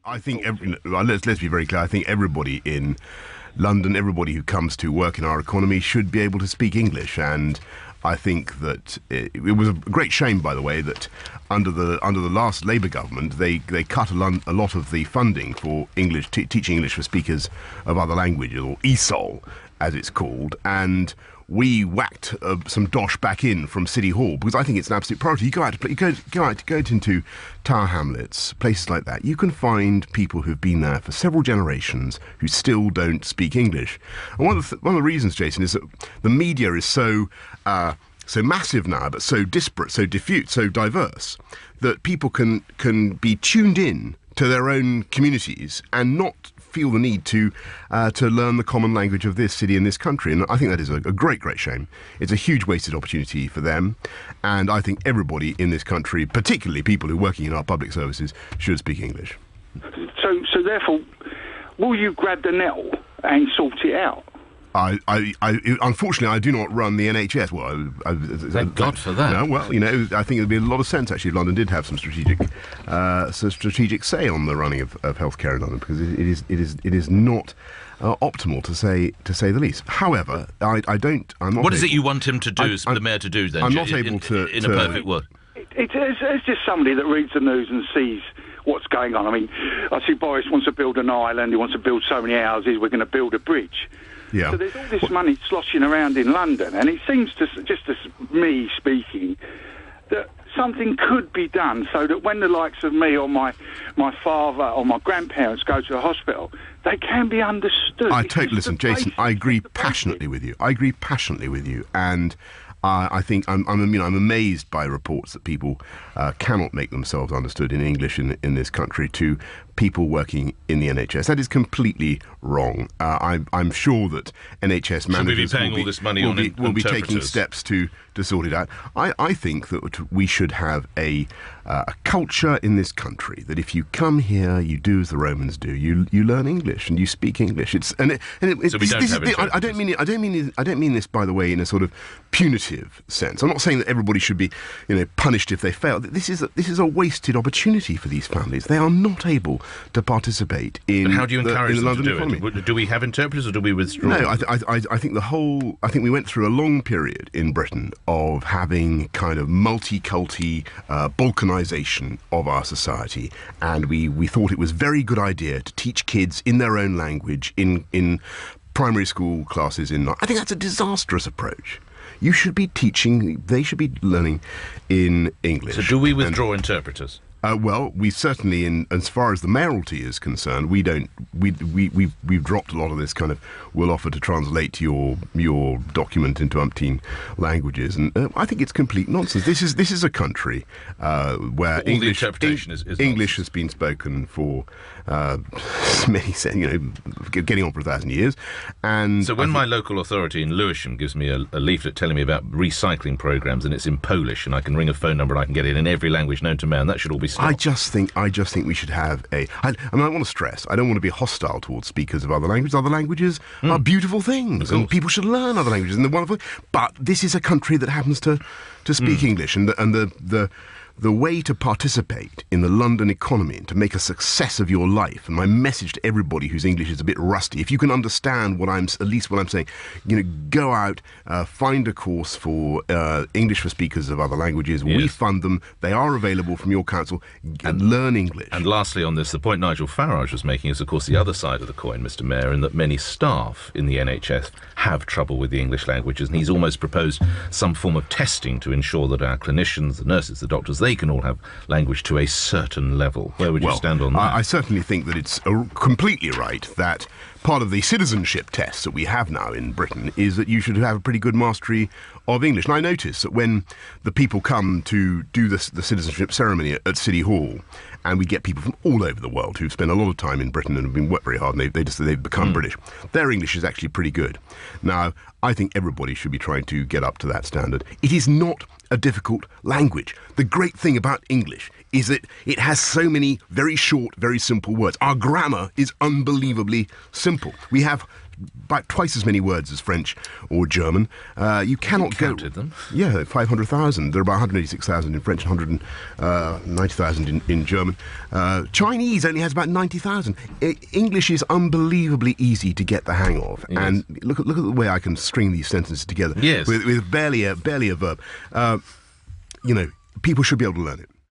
I think let's be very clear. I think everybody in London, everybody who comes to work in our economy should be able to speak English. And I think that it was a great shame, by the way, that under the last Labour government, they cut a lot of the funding for English teaching English for speakers of other languages, or ESOL, as it's called, and we whacked some dosh back in from City Hall, because I think it's an absolute priority. You go out into Tower Hamlets, places like that. You can find people who've been there for several generations who still don't speak English. And one of the reasons, Jason, is that the media is so massive now, but so disparate, so diffuse, so diverse, that people can be tuned in to their own communities and not feel the need to learn the common language of this city and this country. And I think that is a great shame. It's a huge wasted opportunity for them. And I think everybody in this country, particularly people who are working in our public services, should speak English. So therefore, will you grab the nettle and sort it out? Unfortunately, I do not run the NHS. Well, thank God for that. No, well, I think it would be a lot of sense, actually, if London did have some strategic say on the running of healthcare in London, because it is not optimal, to say the least. However, I'm not. What is it you want him to do, the mayor to do, then? I'm not able to... In a perfect world. It's just somebody that reads the news and sees what's going on. I mean, I see Boris wants to build an island, he wants to build so many houses, we're going to build a bridge. Yeah. So there's all this money sloshing around in London, and it seems to, just as me speaking, that something could be done so that when the likes of me or my father or my grandparents go to a hospital, they can be understood. Listen, Jason, I agree passionately with you. And I think I'm amazed by reports that people cannot make themselves understood in English in this country to people working in the NHS. That is completely wrong. I'm sure that NHS managers will be taking steps to sort it out. I think that we should have a culture in this country that if you come here, you do as the Romans do. You learn English and you speak English. I don't mean this, by the way, in a sort of punitive sense. I'm not saying that everybody should be, punished if they fail. This is a wasted opportunity for these families. They are not able to participate in. And how do you encourage them to do economy. It? Do we have interpreters, or do we withdraw? No, I think we went through a long period in Britain of having kind of multi-culti balkanisation of our society, and we thought it was a very good idea to teach kids in their own language in primary school classes. I think that's a disastrous approach. You should be teaching. They should be learning in English. So, do we withdraw interpreters? Well, we certainly, as far as the mayoralty is concerned, we don't. We've dropped a lot of this kind of. We'll offer to translate your document into umpteen languages, and I think it's complete nonsense. This is a country where English has been spoken for many, getting on for 1,000 years. And so, when my local authority in Lewisham gives me a leaflet telling me about recycling programs, and it's in Polish, and I can ring a phone number and I can get it in every language known to man, that should all be. I just think we should have I want to stress, I don't want to be hostile towards speakers of other languages. Other languages are beautiful things, and people should learn other languages, and they're wonderful. But this is a country that happens to speak English, and the way to participate in the London economy and to make a success of your life, and my message to everybody whose English is a bit rusty, if you can understand what I'm saying, go out, find a course for English for speakers of other languages. Yes. We fund them. They are available from your council. And learn English. And lastly on this, the point Nigel Farage was making is, of course, the other side of the coin, Mr. Mayor, in that many staff in the NHS have trouble with the English languages, and he's almost proposed some form of testing to ensure that our clinicians, the nurses, the doctors, they can all have language to a certain level. Where would you stand on that? I certainly think that it's completely right that part of the citizenship test that we have now in Britain is that you should have a pretty good mastery of English. And I notice that when the people come to do the citizenship ceremony at City Hall, and we get people from all over the world who've spent a lot of time in Britain and have been worked very hard, and they've become British, their English is actually pretty good. Now, I think everybody should be trying to get up to that standard. It is not a difficult language. The great thing about English is that it has so many very short, very simple words. Our grammar is unbelievably simple. simple. We have about twice as many words as French or German. You cannot counted them. Yeah, 500,000. There are about 186,000 in French and 190,000 in German. Chinese only has about 90,000. English is unbelievably easy to get the hang of. Yes. And look at the way I can string these sentences together. Yes. With barely a verb. People should be able to learn it.